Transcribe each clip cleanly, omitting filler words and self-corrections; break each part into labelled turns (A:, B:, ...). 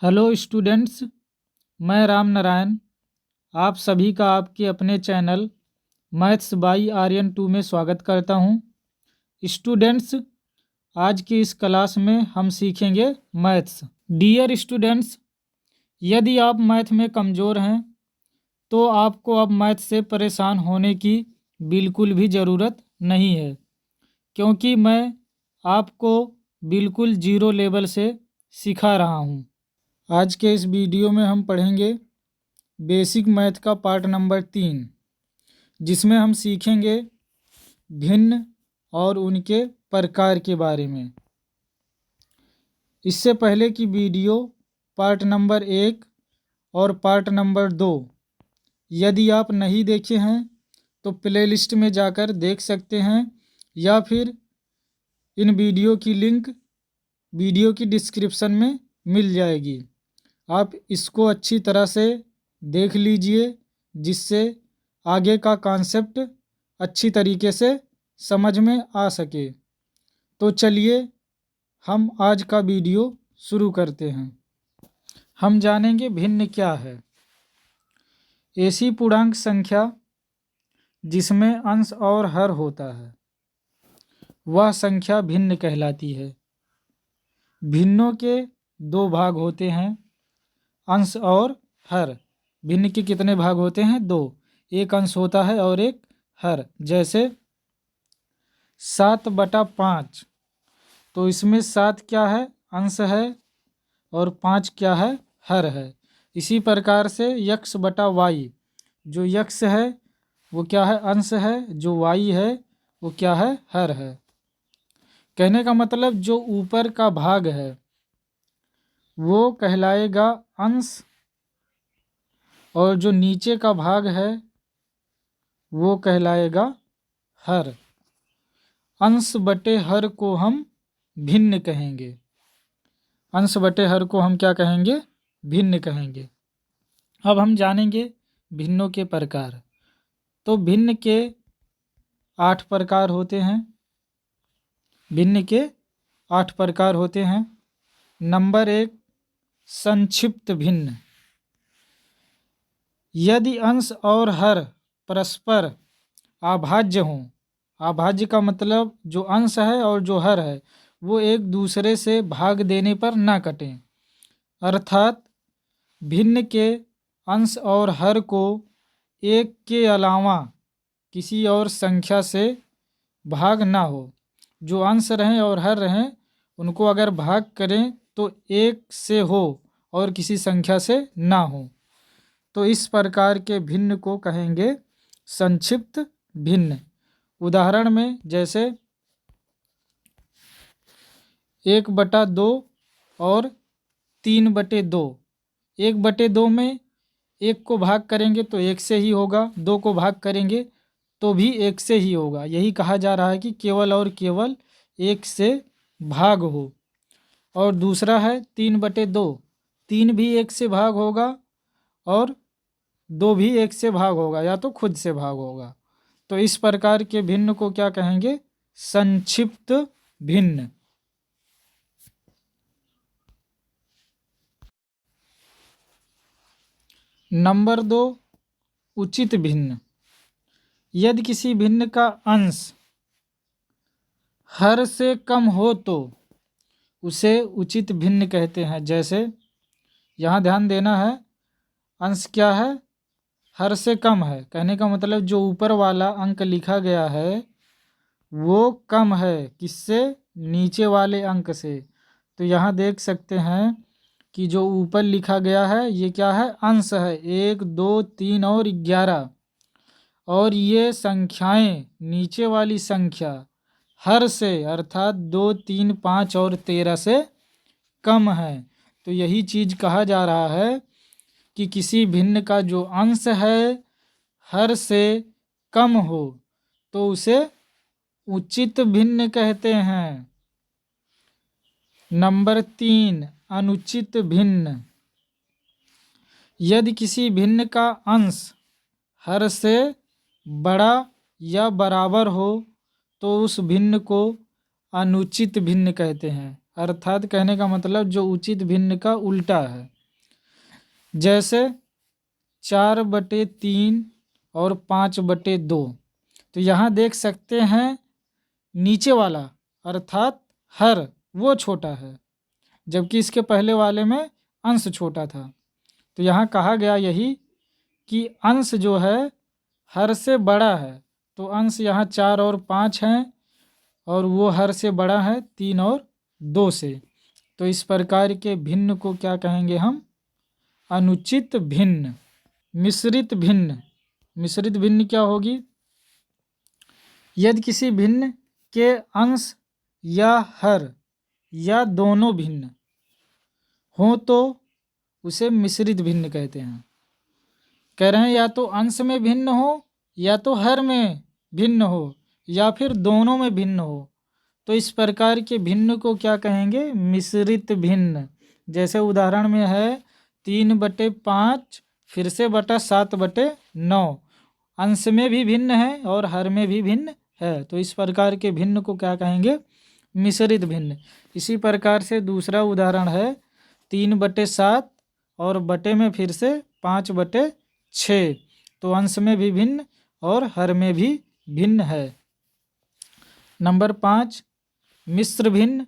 A: Hello students, मैं राम नारायण आप सभी का आपके अपने चैनल मैथ्स बाई आर्यन 2 में स्वागत करता हूं। स्टूडेंट्स, आज की इस क्लास में हम सीखेंगे मैथ्स। डियर स्टूडेंट्स, यदि आप मैथ में कमज़ोर हैं तो आपको अब मैथ से परेशान होने की बिल्कुल भी ज़रूरत नहीं है, क्योंकि मैं आपको बिल्कुल ज़ीरो लेवल से सिखा रहा हूं। आज के इस वीडियो में हम पढ़ेंगे बेसिक मैथ का पार्ट नंबर 3, जिसमें हम सीखेंगे भिन्न और उनके प्रकार के बारे में। इससे पहले की वीडियो पार्ट नंबर 1 और पार्ट नंबर 2 यदि आप नहीं देखे हैं तो प्लेलिस्ट में जाकर देख सकते हैं, या फिर इन वीडियो की लिंक वीडियो की डिस्क्रिप्शन में मिल जाएगी। आप इसको अच्छी तरह से देख लीजिए, जिससे आगे का कॉन्सेप्ट अच्छी तरीके से समझ में आ सके। तो चलिए हम आज का वीडियो शुरू करते हैं। हम जानेंगे भिन्न क्या है। ऐसी पूर्णांक संख्या जिसमें अंश और हर होता है वह संख्या भिन्न कहलाती है। भिन्नों के दो भाग होते हैं, अंश और हर। भिन्न के कितने भाग होते हैं? दो। एक अंश होता है और एक हर। जैसे 7/5, तो इसमें 7 क्या है? अंश है, और 5 क्या है? हर है। इसी प्रकार से x/y, जो x है वो क्या है? अंश है। जो y है वो क्या है? हर है। कहने का मतलब जो ऊपर का भाग है वो कहलाएगा अंश, और जो नीचे का भाग है वो कहलाएगा हर। अंश बटे हर को हम भिन्न कहेंगे। अंश बटे हर को हम क्या कहेंगे? भिन्न कहेंगे। अब हम जानेंगे भिन्नों के प्रकार। तो भिन्न के 8 प्रकार होते हैं। भिन्न के 8 प्रकार होते हैं। नंबर 1, संक्षिप्त भिन्न। यदि अंश और हर परस्पर अभाज्य हों, अभाज्य का मतलब जो अंश है और जो हर है वो एक दूसरे से भाग देने पर ना कटें, अर्थात भिन्न के अंश और हर को एक के अलावा किसी और संख्या से भाग ना हो। जो अंश रहें और हर रहें उनको अगर भाग करें तो एक से हो और किसी संख्या से ना हो। तो इस प्रकार के भिन्न को कहेंगे संक्षिप्त भिन्न। उदाहरण में जैसे 1/2 और 3/2। 1/2 में 1 को भाग करेंगे तो 1 से ही होगा, 2 को भाग करेंगे तो भी 1 से ही होगा। यही कहा जा रहा है कि केवल और केवल 1 से भाग हो। और दूसरा है 3/2। 3 भी 1 से भाग होगा और 2 भी 1 से भाग होगा, या तो खुद से भाग होगा। तो इस प्रकार के भिन्न को क्या कहेंगे? संक्षिप्त भिन्न। नंबर 2, उचित भिन्न। यदि किसी भिन्न का अंश हर से कम हो तो उसे उचित भिन्न कहते हैं। जैसे यहाँ ध्यान देना है, अंश क्या है? हर से कम है। कहने का मतलब जो ऊपर वाला अंक लिखा गया है वो कम है किससे? नीचे वाले अंक से। तो यहाँ देख सकते हैं कि जो ऊपर लिखा गया है ये क्या है? अंश है। 1, 2, 3 और 11। और ये संख्याएं नीचे वाली संख्या हर से अर्थात 2, 3, 5 और 13 से कम है। तो यही चीज़ कहा जा रहा है कि किसी भिन्न का जो अंश है हर से कम हो तो उसे उचित भिन्न कहते हैं। नंबर 3, अनुचित भिन्न। यदि किसी भिन्न का अंश हर से बड़ा या बराबर हो तो उस भिन्न को अनुचित भिन्न कहते हैं। अर्थात कहने का मतलब जो उचित भिन्न का उल्टा है। जैसे 4/3 और 5/2। तो यहाँ देख सकते हैं नीचे वाला अर्थात हर वो छोटा है, जबकि इसके पहले वाले में अंश छोटा था। तो यहाँ कहा गया यही कि अंश जो है हर से बड़ा है, तो अंश यहाँ 4 और 5 हैं और वो हर से बड़ा है 3 और 2 से। तो इस प्रकार के भिन्न को क्या कहेंगे हम? अनुचित भिन्न। मिश्रित भिन्न। मिश्रित भिन्न क्या होगी? यदि किसी भिन्न के अंश या हर या दोनों भिन्न हो तो उसे मिश्रित भिन्न कहते हैं। कह रहे हैं या तो अंश में भिन्न हो या तो हर में भिन्न हो या फिर दोनों में भिन्न हो, तो इस प्रकार के भिन्न को क्या कहेंगे? मिश्रित भिन्न। जैसे उदाहरण में है 3/5 फिर से बटा 7/9, अंश में भी भिन्न है और हर में भी भिन्न है, तो इस प्रकार के भिन्न को क्या कहेंगे? मिश्रित भिन्न। इसी प्रकार से दूसरा उदाहरण है 3/7 और बटे में फिर से 5/6, तो अंश में भी भिन्न और हर में भी भिन्न है। नंबर 5 मिश्र भिन्न।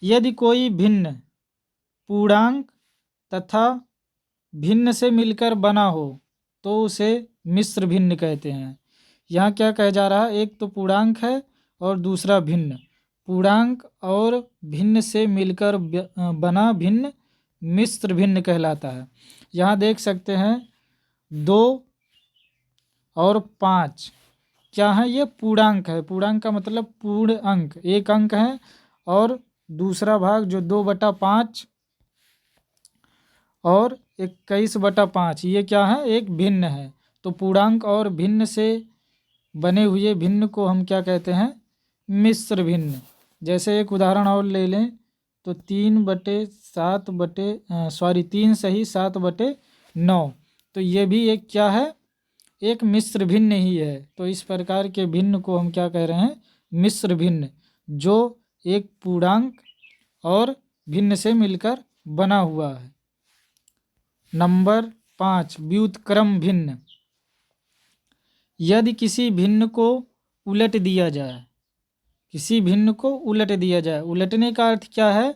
A: यदि कोई भिन्न पूर्णांक तथा भिन्न से मिलकर बना हो तो उसे मिश्र भिन्न कहते हैं। यहाँ क्या कहा जा रहा है? एक तो पूर्णांक है और दूसरा भिन्न। पूर्णांक और भिन्न से मिलकर बना भिन्न मिश्र भिन्न कहलाता है। यहाँ देख सकते हैं 2 और 5 क्या है? ये पूर्णांक है। पूर्णांक का मतलब पूर्ण अंक, एक अंक है, और दूसरा भाग जो 2/5 और 21/5 ये क्या है? एक भिन्न है। तो पूर्णांक और भिन्न से बने हुए भिन्न को हम क्या कहते हैं? मिश्र भिन्न। जैसे एक उदाहरण और ले लें तो 3 सही 7/9, तो ये भी एक क्या है? एक मिश्र भिन्न ही है। तो इस प्रकार के भिन्न को हम क्या कह रहे हैं? मिश्र भिन्न, जो एक पूर्णांक और भिन्न से मिलकर बना हुआ है। नंबर 5 व्युत्क्रम भिन्न। यदि किसी भिन्न को उलट दिया जाए, किसी भिन्न को उलट दिया जाए, उलटने का अर्थ क्या है?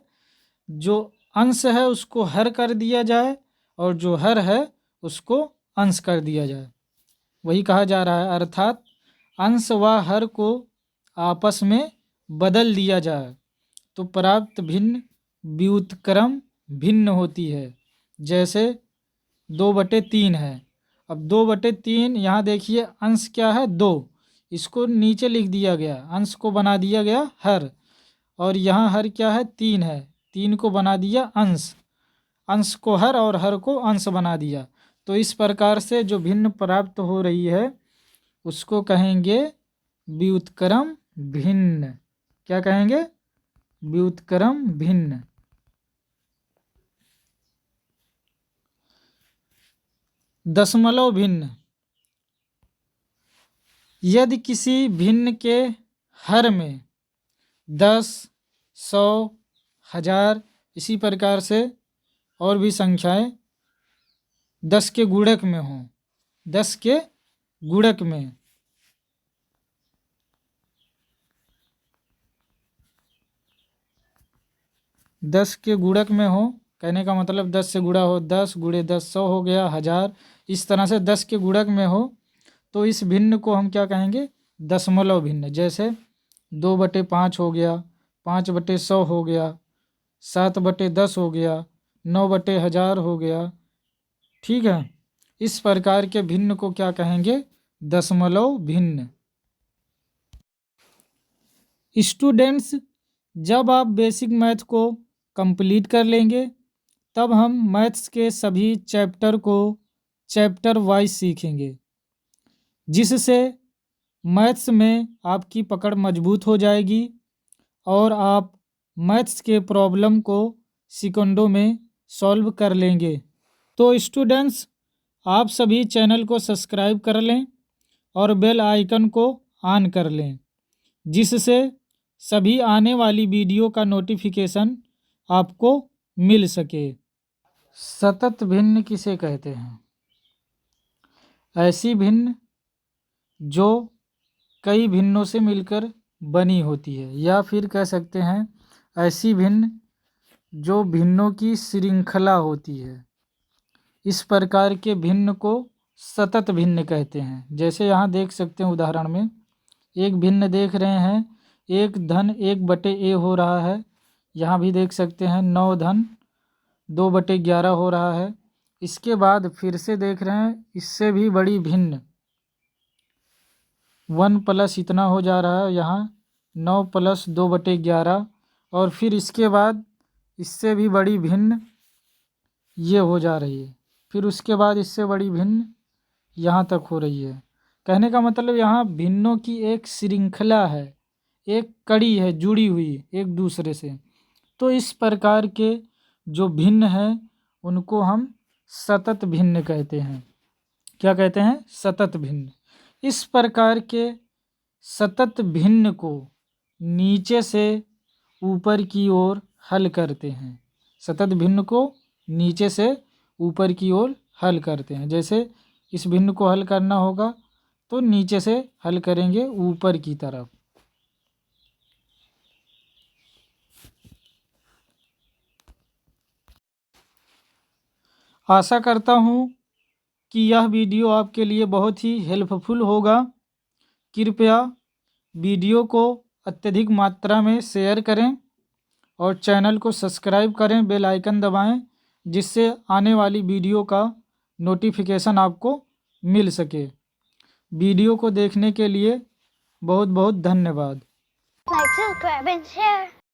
A: जो अंश है उसको हर कर दिया जाए और जो हर है उसको अंश कर दिया जाए, वही कहा जा रहा है। अर्थात अंश व हर को आपस में बदल दिया जाए तो प्राप्त भिन्न व्युत्क्रम भिन्न होती है। जैसे 2/3 है। अब 2/3 यहाँ देखिए अंश क्या है? 2, इसको नीचे लिख दिया गया, अंश को बना दिया गया हर, और यहाँ हर क्या है? 3 है, 3 को बना दिया अंश, अंश को हर और हर को अंश बना दिया। तो इस प्रकार से जो भिन्न प्राप्त हो रही है उसको कहेंगे व्युत्क्रम भिन्न। क्या कहेंगे? व्युत्क्रम भिन्न। दशमलव भिन्न। यदि किसी भिन्न के हर में 10, 100, 1000 इसी प्रकार से और भी संख्याएं 10 के गुणक में हों, 10 के गुणक में, दस के गुणक में हो, कहने का मतलब 10 से गुणा हो, 10 गुणे 10 100 हो गया, 1000, इस तरह से 10 के गुणक में हो तो इस भिन्न को हम क्या कहेंगे? दशमलव भिन्न। जैसे 2/5 हो गया, 5/100 हो गया, 7/10 हो गया, 9/1000 हो गया। ठीक है, इस प्रकार के भिन्न को क्या कहेंगे? दशमलव भिन्न। स्टूडेंट्स, जब आप बेसिक मैथ को कंप्लीट कर लेंगे तब हम मैथ्स के सभी चैप्टर को चैप्टर वाइज सीखेंगे, जिससे मैथ्स में आपकी पकड़ मजबूत हो जाएगी और आप मैथ्स के प्रॉब्लम को सेकंडों में सॉल्व कर लेंगे। तो स्टूडेंट्स, आप सभी चैनल को सब्सक्राइब कर लें और बेल आइकन को ऑन कर लें, जिससे सभी आने वाली वीडियो का नोटिफिकेशन आपको मिल सके। सतत भिन्न किसे कहते हैं? ऐसी भिन्न जो कई भिन्नों से मिलकर बनी होती है, या फिर कह सकते हैं ऐसी भिन्न जो भिन्नों की श्रृंखला होती है। इस प्रकार के भिन्न को सतत भिन्न कहते हैं। जैसे यहाँ देख सकते हैं उदाहरण में एक भिन्न देख रहे हैं, 1/1/a हो रहा है। यहाँ भी देख सकते हैं 9/2/11 हो रहा है। इसके बाद फिर से देख रहे हैं इससे भी बड़ी भिन्न 1 प्लस इतना हो जा रहा है, यहाँ 9 + 2/11। और फिर इसके बाद इससे भी बड़ी भिन्न ये हो जा रही है। फिर उसके बाद इससे बड़ी भिन्न यहाँ तक हो रही है। कहने का मतलब यहाँ भिन्नों की एक श्रृंखला है, एक कड़ी है जुड़ी हुई एक दूसरे से। तो इस प्रकार के जो भिन्न हैं उनको हम सतत भिन्न कहते हैं। क्या कहते हैं? सतत भिन्न। इस प्रकार के सतत भिन्न को नीचे से ऊपर की ओर हल करते हैं। सतत भिन्न को नीचे से ऊपर की ओर हल करते हैं। जैसे इस भिन्न को हल करना होगा तो नीचे से हल करेंगे ऊपर की तरफ। आशा करता हूँ कि यह वीडियो आपके लिए बहुत ही हेल्पफुल होगा। कृपया वीडियो को अत्यधिक मात्रा में शेयर करें और चैनल को सब्सक्राइब करें, बेल आइकन दबाएं, जिससे आने वाली वीडियो का नोटिफिकेशन आपको मिल सके। वीडियो को देखने के लिए बहुत बहुत धन्यवाद।
B: Like, subscribe, and share.